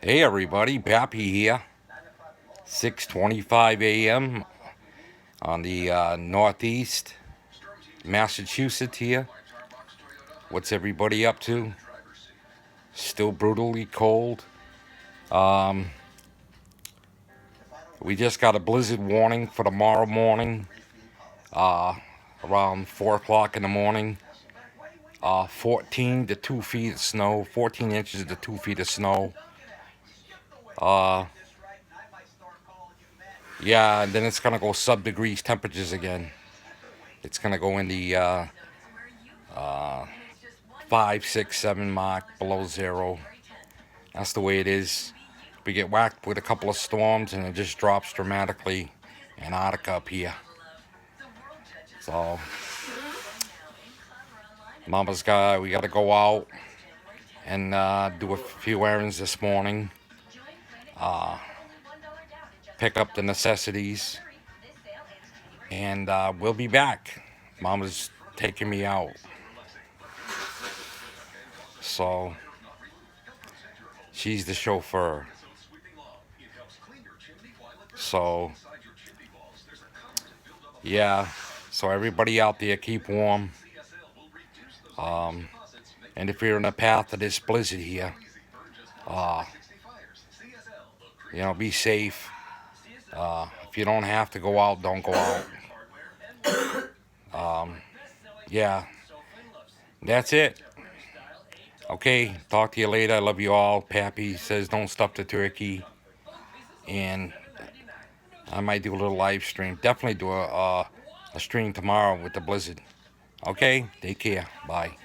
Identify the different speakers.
Speaker 1: Hey everybody, Pappy here. 6:25 a.m. on the northeast Massachusetts here. What's everybody up to? Still brutally cold. Um, we just got a blizzard warning for tomorrow morning, uh, around 4 o'clock in the morning. 14 to 2 feet of snow, 14 inches to 2 feet of snow. Uh, yeah, and then it's gonna go sub-degrees temperatures again. It's gonna go in the uh, 5, 6, 7 mark below zero. That's the way it is. We get whacked with a couple of storms and it just drops dramatically. Antarctica up here. So, we got to go out and do a few errands this morning. Pick up the necessities. And we'll be back. Mama's taking me out. So, she's the chauffeur. So, yeah. So everybody out there, keep warm. And if you're in the path of this blizzard here, uh, be safe. If you don't have to go out, don't go out. Yeah, that's it. Okay, talk to you later. I love you all. Pappy says don't stuff the turkey. And I might do a little live stream. Definitely do a stream tomorrow with the blizzard. Okay, take care. Bye.